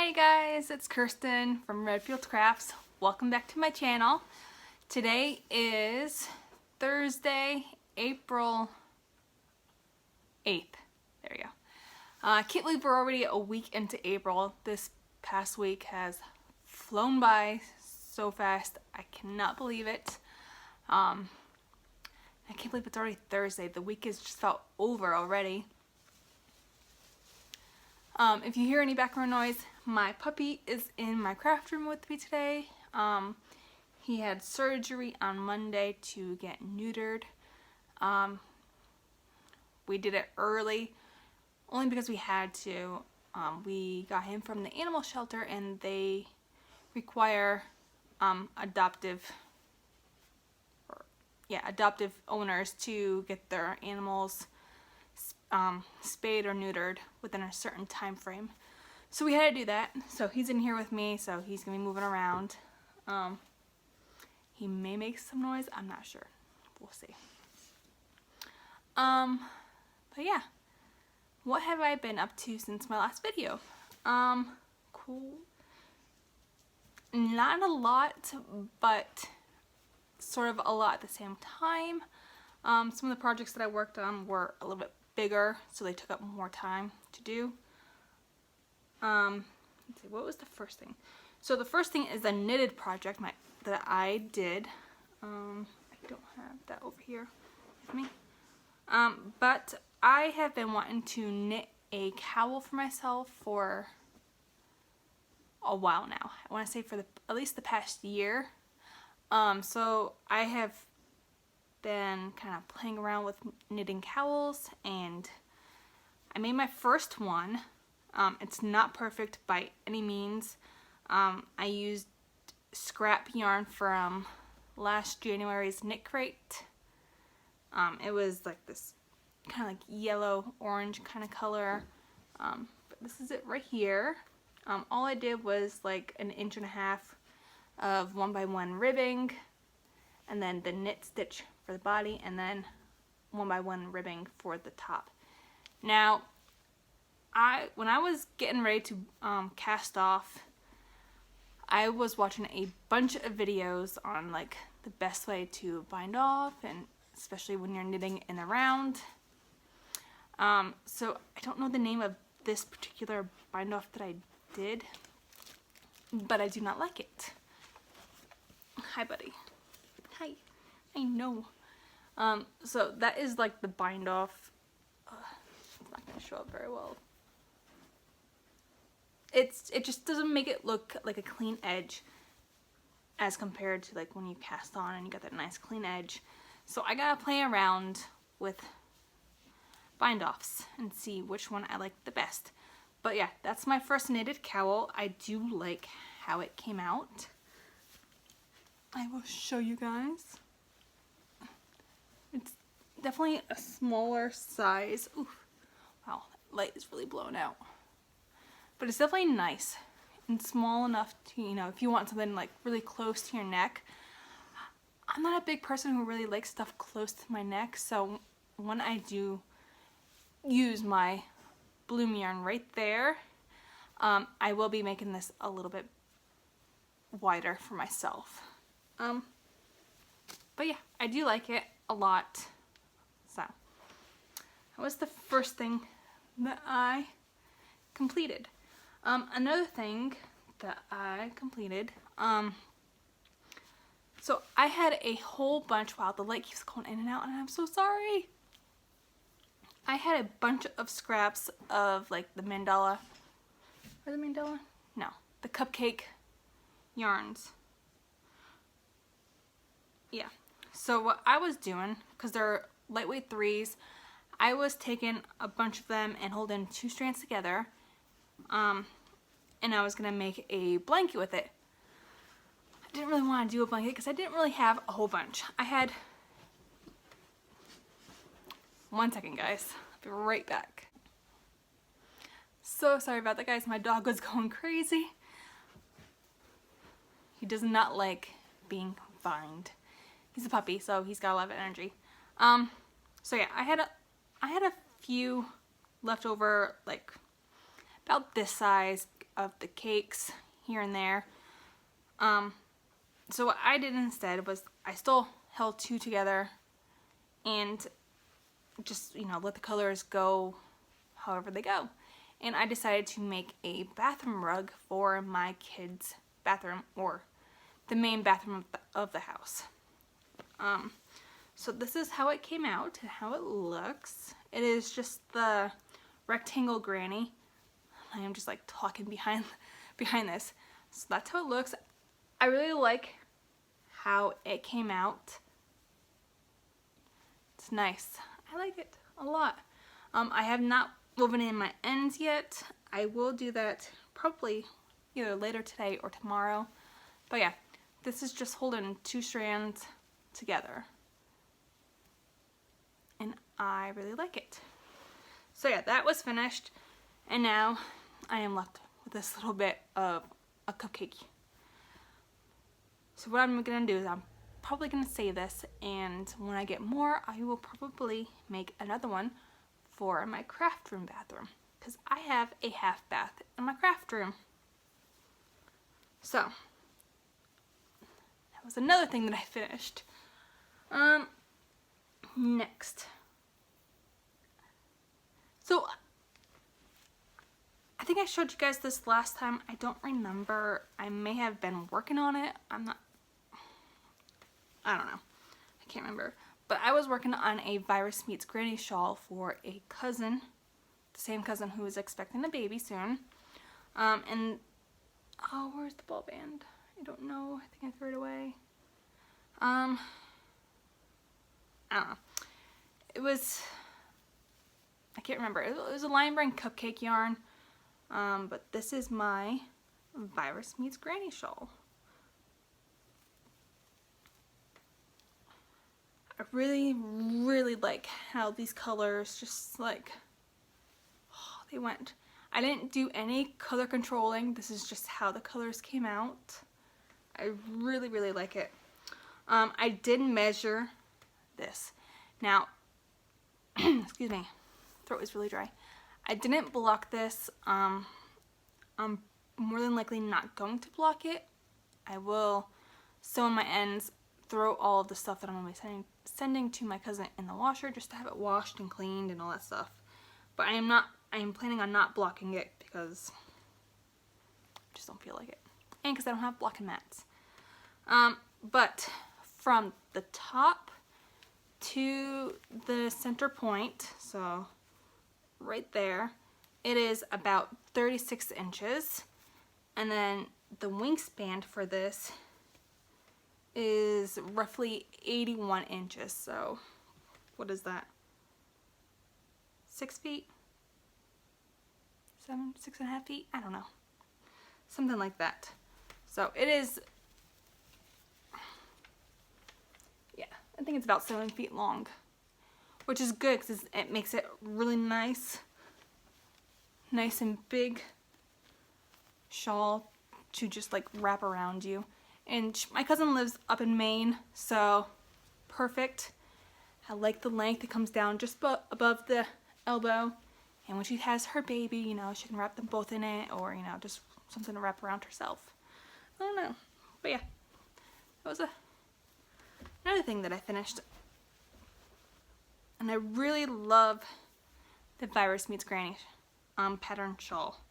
Hey guys, it's Kirsten from Redfield Crafts. Welcome back to my channel. Today is Thursday, April 8th. There we go. I can't believe we're already a week into April. This past week has flown by so fast. I cannot believe it. I can't believe it's already Thursday. The week has just felt over already. If you hear any background noise, my puppy is in my craft room with me today. He had surgery on Monday to get neutered. We did it early, only because we had to. We got him from the animal shelter and they require adoptive owners to get their animals spayed or neutered within a certain time frame. So we had to do that. So he's in here with me, so he's gonna be moving around. He may make some noise, I'm not sure. We'll see. But yeah. What have I been up to since my last video? Cool. Not a lot, but sort of a lot at the same time. Some of the projects that I worked on were a little bit bigger, so they took up more time to do. Let's see, what was the first thing? So the first thing is a knitted project that I did. I don't have that over here with me. But I have been wanting to knit a cowl for myself for a while now. I want to say for at least the past year. So I have been kind of playing around with knitting cowls, and I made my first one. It's not perfect by any means. I used scrap yarn from last January's knit crate. It was like this kind of like yellow orange kind of color, but this is it right here. All I did was like 1.5 inches of 1x1 ribbing, and then the knit stitch for the body, and then 1x1 ribbing for the top. Now, when I was getting ready to cast off, I was watching a bunch of videos on like the best way to bind off, and especially when you're knitting in a round. So I don't know the name of this particular bind off that I did, but I do not like it. Hi, buddy. Hi. I know. So that is like the bind off. It's not going to show up very well. It just doesn't make it look like a clean edge as compared to like when you cast on and you got that nice clean edge. So I gotta play around with bind offs and see which one I like the best. But yeah, that's my first knitted cowl. I do like how it came out. I will show you guys. It's definitely a smaller size. Ooh, wow, light is really blown out. But it's definitely nice and small enough to, you know, if you want something like really close to your neck. I'm not a big person who really likes stuff close to my neck, so when I do use my bloom yarn right there, I will be making this a little bit wider for myself. But yeah, I do like it a lot. So that was the first thing that I completed. Another thing that I completed, so I had a whole bunch, wow, the light keeps going in and out and I'm so sorry. I had a bunch of scraps of like the mandala, or the mandala? No, the cupcake yarns. Yeah, so what I was doing, because they're lightweight 3s, I was taking a bunch of them and holding 2 strands together, and I was going to make a blanket with it. I didn't really want to do a blanket because I didn't really have a whole bunch. I had... One second, guys. I'll be right back. So sorry about that, guys. My dog was going crazy. He does not like being confined. He's a puppy, so he's got a lot of energy. So yeah, I had a few left over, like about this size, of the cakes here and there. So what I did instead was I still held two together and just, you know, let the colors go however they go. And I decided to make a bathroom rug for my kids' bathroom, or the main bathroom of the house. So this is how it came out and how it looks. It is just the rectangle granny. I am just like talking behind this. So that's how it looks. I really like how it came out. It's nice. I like it a lot. I have not woven in my ends yet. I will do that probably either later today or tomorrow. But yeah, this is just holding two strands together. And I really like it. So yeah, that was finished. And now I am left with this little bit of a cupcake. So what I'm gonna do is I'm probably gonna save this, and when I get more, I will probably make another one for my craft room bathroom, because I have a half bath in my craft room. So that was another thing that I finished. Next. So I think I showed you guys this last time. I don't remember. I may have been working on it. I don't know. I can't remember. But I was working on a Virus Meets Granny shawl for a cousin. The same cousin who is expecting a baby soon. And, oh, where's the ball band? I don't know. I think I threw it away. I don't know. It was, I can't remember. It was a Lion Brand cupcake yarn. But this is my Virus Meets Granny shawl. I really, really like how these colors just like, oh, they went. I didn't do any color controlling. This is just how the colors came out. I really, really like it. I did measure this. Now, excuse me, throat is really dry. I didn't block this. I'm more than likely not going to block it. I will sew in my ends, throw all of the stuff that I'm going to be sending to my cousin in the washer just to have it washed and cleaned and all that stuff. But I am planning on not blocking it because I just don't feel like it. And because I don't have blocking mats. But from the top to the center point, so right there, it is about 36 inches. And then the wingspan for this is roughly 81 inches. So what is that? 6 feet? 6.5 feet? I don't know. Something like that. So it is, yeah, I think it's about 7 feet long, which is good because it makes it really nice and big shawl to just like wrap around you. And my cousin lives up in Maine, so perfect. I like the length. It comes down just above the elbow, and when she has her baby, you know, she can wrap them both in it, or, you know, just something to wrap around herself. I don't know, but yeah, that was another thing that I finished. And I really love the Virus Meets Granny pattern shawl.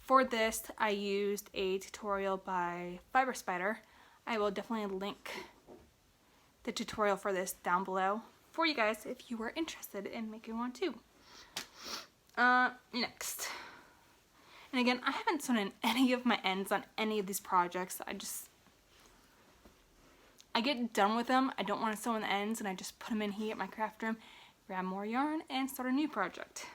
For this, I used a tutorial by Fiber Spider. I will definitely link the tutorial for this down below for you guys if you were interested in making one too. Next. And again, I haven't sewn in any of my ends on any of these projects. I get done with them. I don't want to sew in the ends, and I just put them in here at my craft room, grab more yarn, and start a new project.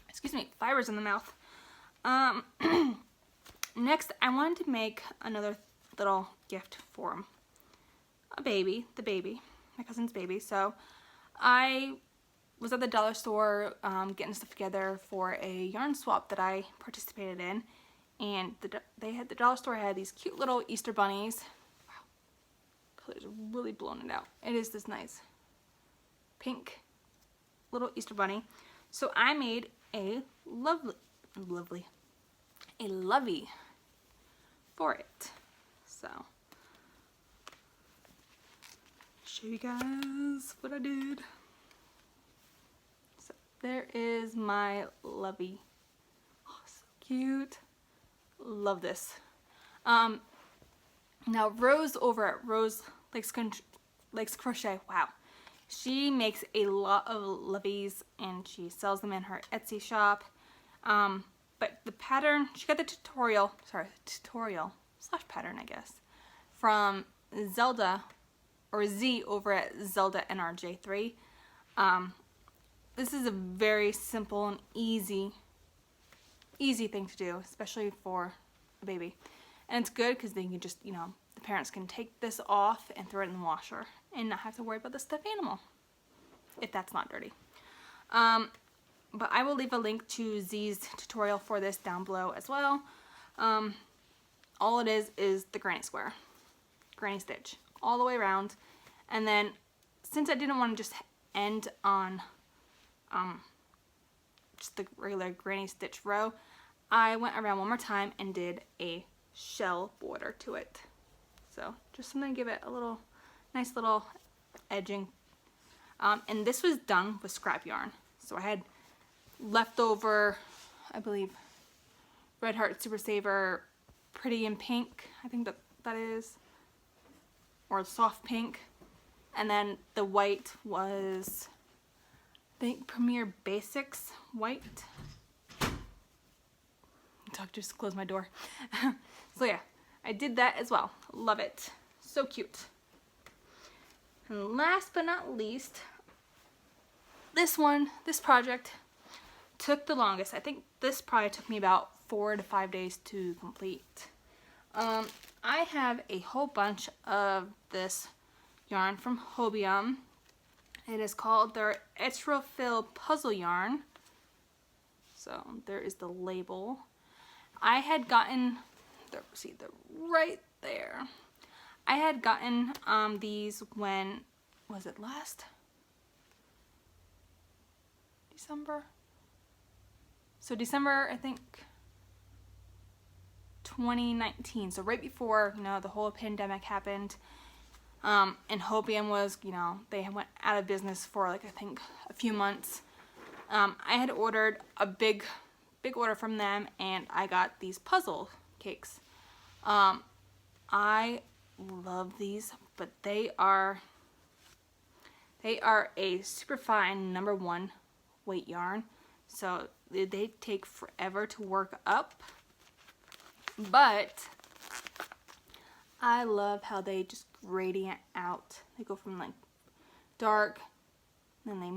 Excuse me, fibers in the mouth. Next, I wanted to make another little gift for him. The baby, my cousin's baby. So I was at the dollar store getting stuff together for a yarn swap that I participated in, and the dollar store had these cute little Easter bunnies. Wow, color's really blown it out. It is this nice pink, little Easter bunny. So I made a lovey for it. So show you guys what I did. So there is my Lovey. Oh, so cute. Love this. Now Rose over at Roselikescrochet, wow, she makes a lot of Loveys and she sells them in her Etsy shop. But the pattern, she got the tutorial slash pattern, I guess, from Zelda or Z over at Zelda NRJ3. This is a very simple and easy thing to do, especially for a baby. And it's good because then you just, you know, the parents can take this off and throw it in the washer and not have to worry about the stuffed animal, if that's not dirty. But I will leave a link to Z's tutorial for this down below as well. All it is the granny stitch, all the way around. And then, since I didn't want to just end on just the regular granny stitch row, I went around one more time and did a shell border to it. So just something to give it a little nice little edging. And this was done with scrap yarn. So I had leftover, I believe, Red Heart Super Saver Pretty in Pink, I think that is, or soft pink. And then the white was, I think, Premier Basics white. Just close my door. So yeah, I did that as well. Love it. So cute. And last but not least, this project took the longest. I think this probably took me about 4 to 5 days to complete. I have a whole bunch of this yarn from Hobium. It is called their Etrofil Puzzle Yarn. So there is the label. I had gotten, see, they're right there. I had gotten these when, was it last December? So December, I think, 2019. So right before, you know, the whole pandemic happened. And Hobium was, you know, they went out of business for like, I think, a few months. I had ordered a big order from them, and I got these puzzle cakes. I love these, but they are a super fine #1 weight yarn, so they take forever to work up, but I love how they just gradient out. They go from like dark, then they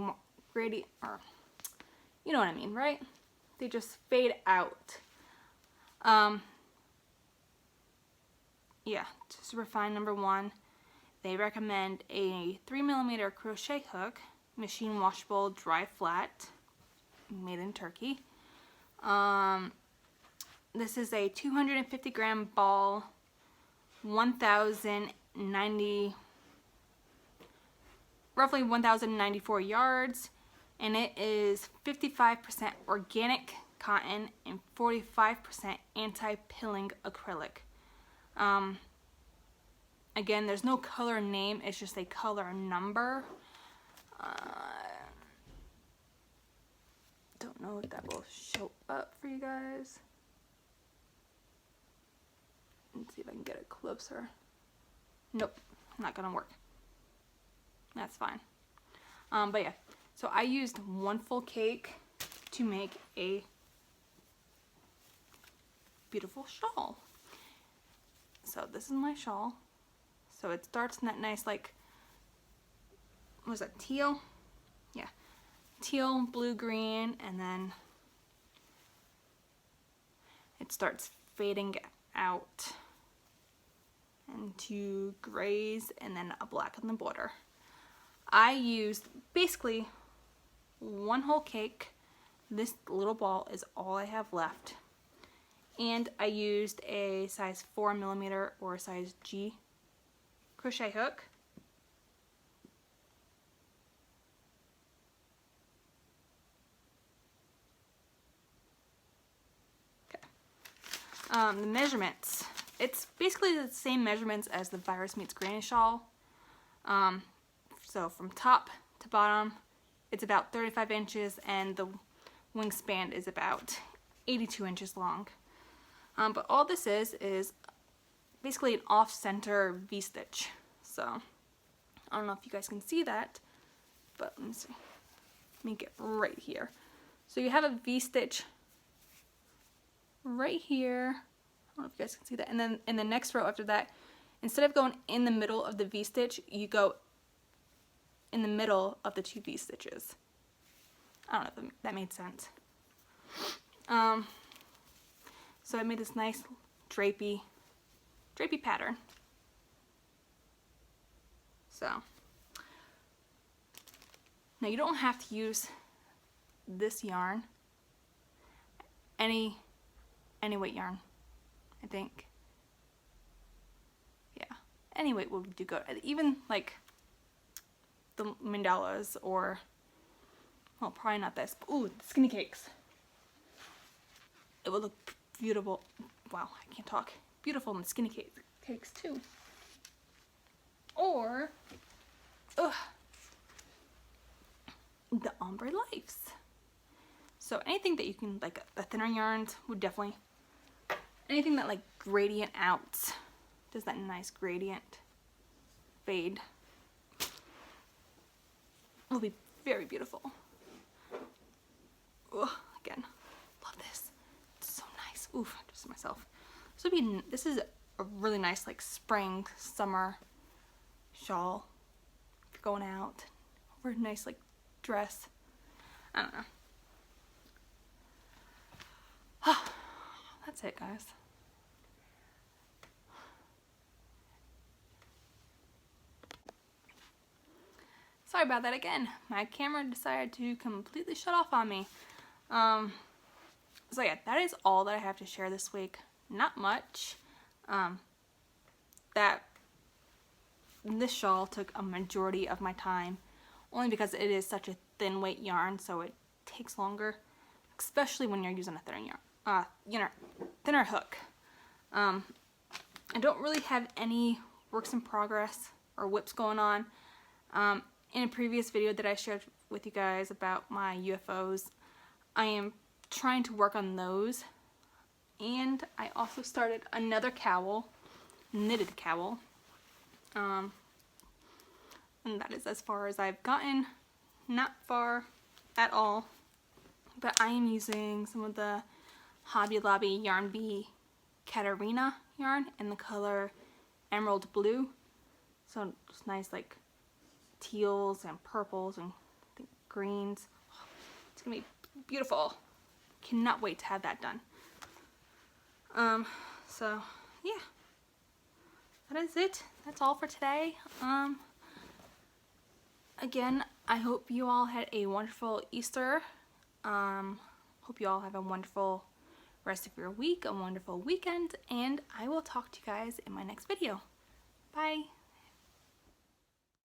gradient, or you know what I mean, right? They just fade out. Yeah, super fine #1. They recommend a 3mm crochet hook, machine washable, dry flat, made in Turkey. This is a 250 gram ball, roughly 1,094 yards, and it is 55% organic cotton and 45% anti-pilling acrylic. Again, there's no color name, it's just a color number. Don't know if that will show up for you guys. Let's see if I can get it closer. Nope, not gonna work. That's fine. But yeah, so I used 1 full cake to make a beautiful shawl. So this is my shawl. So it starts in that nice, like, what was that, teal? Yeah, teal, blue, green, and then it starts fading out into grays and then a black on the border. I used basically 1 whole cake. This little ball is all I have left. And I used a size 4mm or a size G crochet hook. The measurements. It's basically the same measurements as the Virus Meets Granny shawl. So from top to bottom, it's about 35 inches, and the wingspan is about 82 inches long. But all this is basically an off-center V-stitch. So I don't know if you guys can see that, but let me see. Let me get right here. So you have a V-stitch right here. I don't know if you guys can see that. And then in the next row after that, instead of going in the middle of the V-stitch, you go in the middle of the two V-stitches. I don't know if that made sense. So I made this nice drapey pattern. So now you don't have to use this yarn, any weight yarn, I think. Yeah, any weight would do good. Even like the mandalas, or, well, probably not this, but ooh, the skinny cakes. It would look beautiful. Wow, I can't talk. Beautiful in the skinny cakes too. Or, the ombre lights. So anything that you can, like the thinner yarns would definitely, anything that like gradient out, does that nice gradient fade, will be very beautiful. Again, love this. It's so nice. Oof, just myself. This is a really nice like spring, summer shawl. If you're going out, or a nice like dress. I don't know. That's it, guys. Sorry about that again. My camera decided to completely shut off on me. So yeah, that is all that I have to share this week. Not much. This shawl took a majority of my time, only because it is such a thin weight yarn, so it takes longer, especially when you're using a thinner yarn, thinner hook. I don't really have any works in progress or whips going on. In a previous video that I shared with you guys about my UFOs, I am trying to work on those, and I also started another cowl, knitted cowl, and that is as far as I've gotten. Not far at all, but I am using some of the Hobby Lobby Yarn Bee Katarina yarn in the color Emerald Blue. So just nice like teals and purples and I think greens. It's gonna be beautiful. Cannot wait to have that done. So yeah, that is it. That's all for today. Again, I hope you all had a wonderful Easter. Hope you all have a wonderful rest of your week, a wonderful weekend, and I will talk to you guys in my next video. Bye.